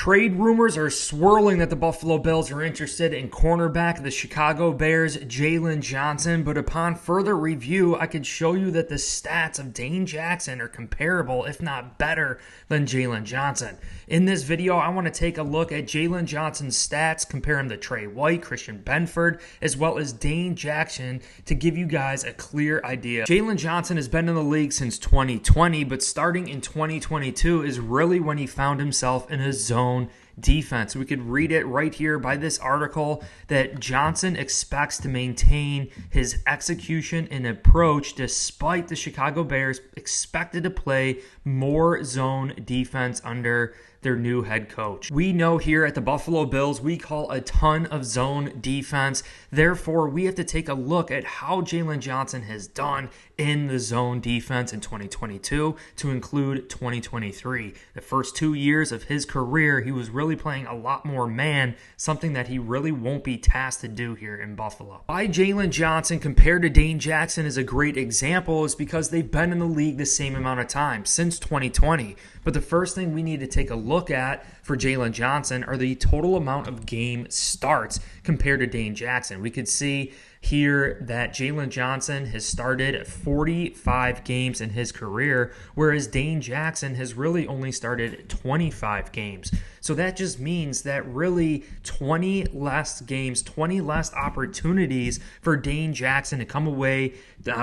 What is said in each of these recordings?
Trade rumors are swirling that the Buffalo Bills are interested in cornerback of the Chicago Bears, Jaylon Johnson, but upon further review, I could show you that the stats of Dane Jackson are comparable, if not better, than Jaylon Johnson. In this video, I want to take a look at Jaylon Johnson's stats, compare him to Trey White, Christian Benford, as well as Dane Jackson to give you guys a clear idea. Jaylon Johnson has been in the league since 2020, but starting in 2022 is really when he found himself in a zone defense. We could read it right here by this article that Johnson expects to maintain his execution and approach despite the Chicago Bears expected to play more zone defense under their new head coach. We know here at the Buffalo Bills, we call a ton of zone defense. Therefore, we have to take a look at how Jaylon Johnson has done in the zone defense in 2022 to include 2023. The first 2 years of his career, he was really playing a lot more man, something that he really won't be tasked to do here in Buffalo. Why Jaylon Johnson compared to Dane Jackson is a great example is because they've been in the league the same amount of time, since 2020. But the first thing we need to take a look at for Jaylon Johnson are the total amount of game starts compared to Dane Jackson. We could see here that Jaylon Johnson has started 45 games in his career, whereas Dane Jackson has really only started 25 games. So that just means that really 20 less games, 20 less opportunities for Dane Jackson to come away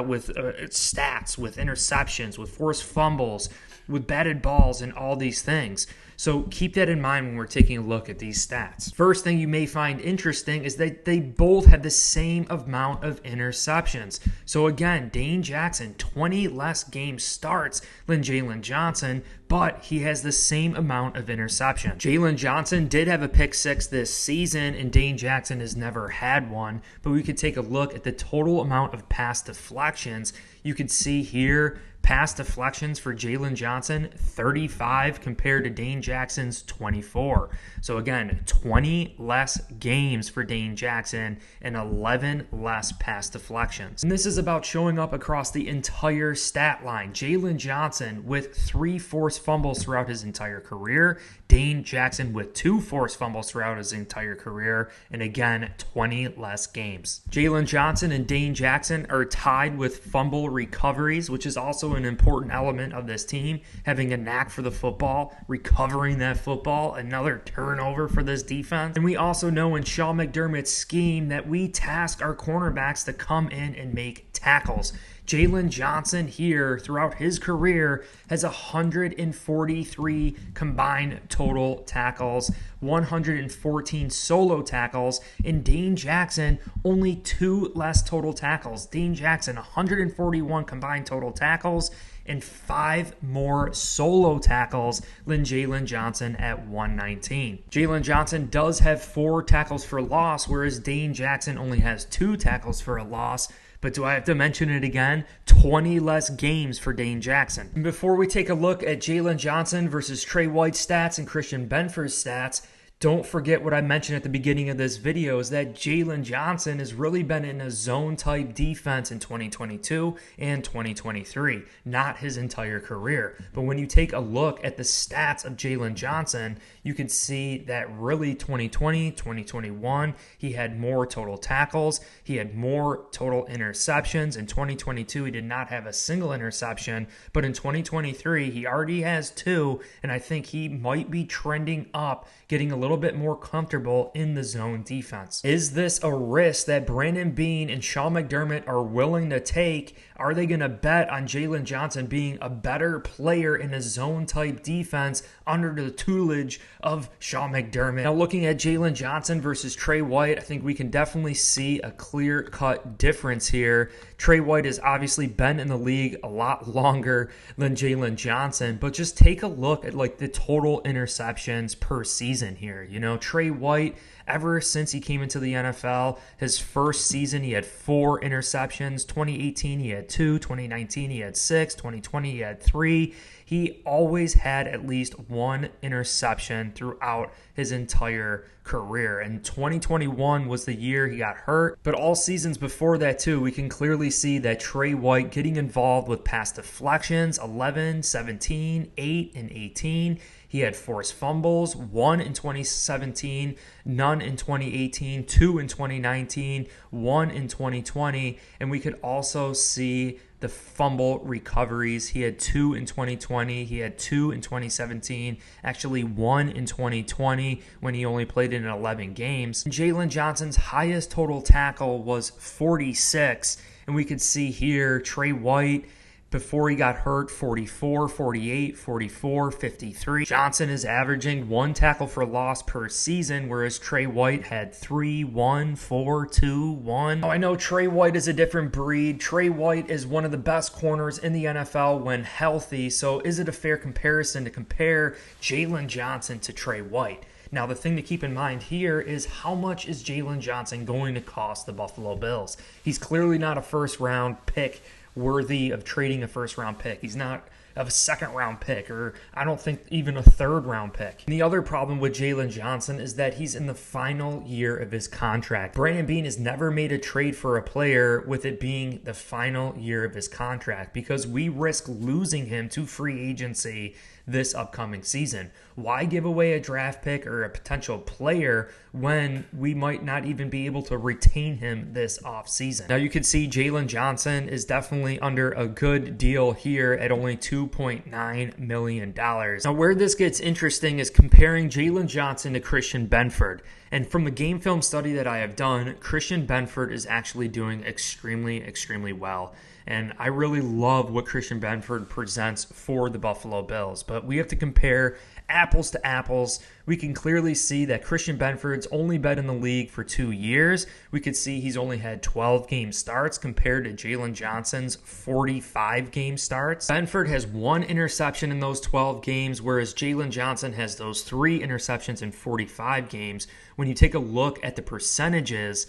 with stats, with interceptions, with forced fumbles, with batted balls, and all these things. So keep that in mind when we're taking a look at these stats. First thing you may find interesting is that they both have the same amount of interceptions. So again, Dane Jackson, 20 less game starts than Jaylon Johnson, but he has the same amount of interception. Jaylon Johnson did have a pick six this season, and Dane Jackson has never had one, but we could take a look at the total amount of pass deflections. You could see here, pass deflections for Jaylon Johnson, 35 compared to Dane Jackson's 24. So again, 20 less games for Dane Jackson and 11 less pass deflections. And this is about showing up across the entire stat line. Jaylon Johnson with 3 forced fumbles throughout his entire career. Dane Jackson with 2 forced fumbles throughout his entire career. And again, 20 less games. Jaylon Johnson and Dane Jackson are tied with fumble recoveries, which is also an important element of this team, having a knack for the football, recovering that football, another turnover for this defense. And we also know in Sean McDermott's scheme that we task our cornerbacks to come in and make tackles. Jaylon Johnson here throughout his career has 143 combined total tackles, 114 solo tackles, and Dane Jackson only 2 less total tackles. Dane Jackson 141 combined total tackles and 5 more solo tackles than Jaylon Johnson at 119. Jaylon Johnson does have 4 tackles for loss, whereas Dane Jackson only has 2 tackles for a loss. But do I have to mention it again? 20 less games for Dane Jackson. And before we take a look at Jaylon Johnson versus Trey White's stats and Christian Benford's stats, don't forget what I mentioned at the beginning of this video is that Jaylon Johnson has really been in a zone-type defense in 2022 and 2023, not his entire career. But when you take a look at the stats of Jaylon Johnson, you can see that really 2020, 2021, he had more total tackles, he had more total interceptions. In 2022, he did not have a single interception, but in 2023, he already has 2, and I think he might be trending up, getting a little bit more comfortable in the zone defense. Is this a risk that Brandon Beane and Sean McDermott are willing to take? Are they going to bet on Jaylon Johnson being a better player in a zone-type defense under the tutelage of Sean McDermott? Now, looking at Jaylon Johnson versus Trey White, I think we can definitely see a clear-cut difference here. Trey White has obviously been in the league a lot longer than Jaylon Johnson, but just take a look at like the total interceptions per season here. You know, Trey White, ever since he came into the NFL, his first season he had 4 interceptions. 2018 he had 2, 2019 he had 6, 2020 he had 3. He always had at least 1 interception throughout his entire career. And 2021 was the year he got hurt. But all seasons before that too, we can clearly see that Trey White getting involved with pass deflections, 11, 17, 8, and 18. He had forced fumbles, 1 in 2017, none in 2018, 2 in 2019, 1 in 2020, and we could also see the fumble recoveries. He had 2 in 2020. He had 2 in 2017. Actually, 1 in 2020 when he only played in 11 games. Jaylon Johnson's highest total tackle was 46. And we could see here Trey White, before he got hurt, 44, 48, 44, 53. Johnson is averaging 1 tackle for loss per season, whereas Trey White had 3, 1, 4, 2, 1. Now, I know Trey White is a different breed. Trey White is one of the best corners in the NFL when healthy, so is it a fair comparison to compare Jaylon Johnson to Trey White? Now, the thing to keep in mind here is how much is Jaylon Johnson going to cost the Buffalo Bills? He's clearly not a first-round pick worthy of trading a first-round pick. He's not of a second-round pick, or I don't think even a third-round pick. And the other problem with Jaylon Johnson is that he's in the final year of his contract. Brandon Beane has never made a trade for a player with it being the final year of his contract because we risk losing him to free agency this upcoming season. Why give away a draft pick or a potential player when we might not even be able to retain him this offseason? Now, you can see Jaylon Johnson is definitely under a good deal here at only $2.9 million. Now, where this gets interesting is comparing Jaylon Johnson to Christian Benford. And from the game film study that I have done, Christian Benford is actually doing extremely, extremely well. And I really love what Christian Benford presents for the Buffalo Bills. But we have to compare apples to apples. We can clearly see that Christian Benford's only been in the league for 2 years. We could see he's only had 12 game starts compared to Jaylon Johnson's 45 game starts. Benford has 1 interception in those 12 games, whereas Jaylon Johnson has those 3 interceptions in 45 games. When you take a look at the percentages,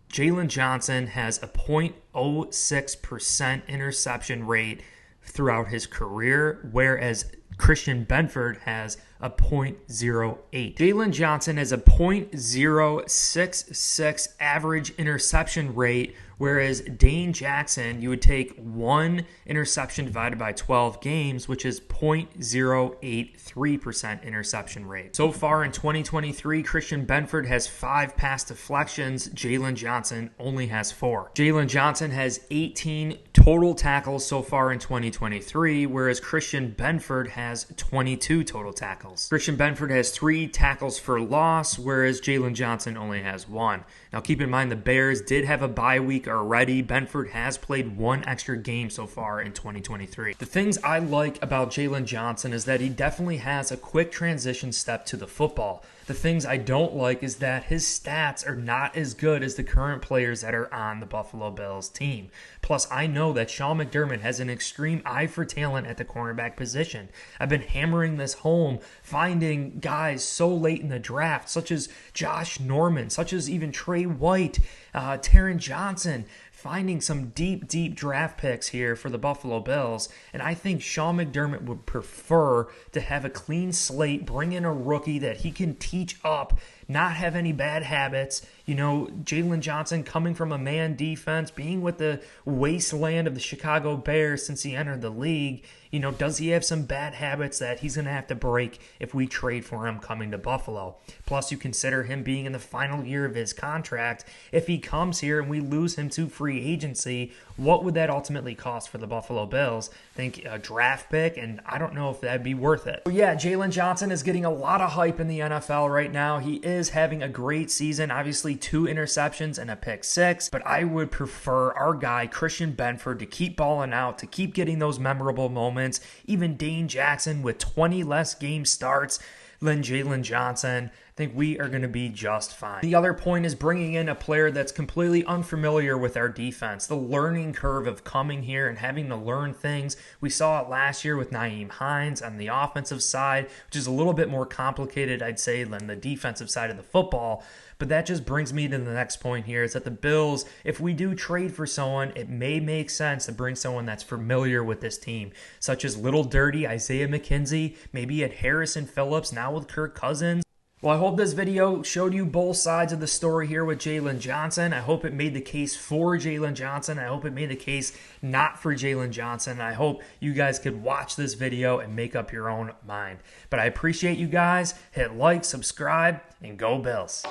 Jaylon Johnson has a 0.06% interception rate throughout his career, whereas Christian Benford has a 0.08. Jaylon Johnson has a 0.066 average interception rate, whereas Dane Jackson, you would take 1 interception divided by 12 games, which is 0.083% interception rate. So far in 2023, Christian Benford has 5 pass deflections. Jaylon Johnson only has 4. Jaylon Johnson has 18 total tackles so far in 2023, whereas Christian Benford has 22 total tackles. Christian Benford has 3 tackles for loss, whereas Jaylon Johnson only has 1. Now, keep in mind the Bears did have a bye week already. Benford has played 1 extra game so far in 2023. The things I like about Jaylon Johnson is that he definitely has a quick transition step to the football. The things I don't like is that his stats are not as good as the current players that are on the Buffalo Bills team. Plus, I know that Sean McDermott has an extreme eye for talent at the cornerback position. I've been hammering this home, finding guys so late in the draft, such as Josh Norman, such as even Trey White, Taron Johnson, finding some deep, deep draft picks here for the Buffalo Bills. And I think Sean McDermott would prefer to have a clean slate, bring in a rookie that he can teach up, not have any bad habits. You know, Jaylon Johnson coming from a man defense, being with the wasteland of the Chicago Bears since he entered the league. You know, does he have some bad habits that he's going to have to break if we trade for him coming to Buffalo? Plus, you consider him being in the final year of his contract. If he comes here and we lose him to free agency, what would that ultimately cost for the Buffalo Bills? I think a draft pick, and I don't know if that'd be worth it. So yeah, Jaylon Johnson is getting a lot of hype in the NFL right now. He is having a great season. Obviously, 2 interceptions and a pick 6, but I would prefer our guy, Christian Benford, to keep balling out, to keep getting those memorable moments. Even Dane Jackson with 20 less game starts than Jaylon Johnson. I think we are going to be just fine. The other point is bringing in a player that's completely unfamiliar with our defense. The learning curve of coming here and having to learn things. We saw it last year with Nyheim Hines on the offensive side, which is a little bit more complicated, I'd say, than the defensive side of the football. But that just brings me to the next point here, is that the Bills, if we do trade for someone, it may make sense to bring someone that's familiar with this team, such as Little Dirty, Isaiah McKenzie, maybe at Harrison Phillips, now with Kirk Cousins. Well, I hope this video showed you both sides of the story here with Jaylon Johnson. I hope it made the case for Jaylon Johnson. I hope it made the case not for Jaylon Johnson. I hope you guys could watch this video and make up your own mind. But I appreciate you guys. Hit like, subscribe, and go Bills.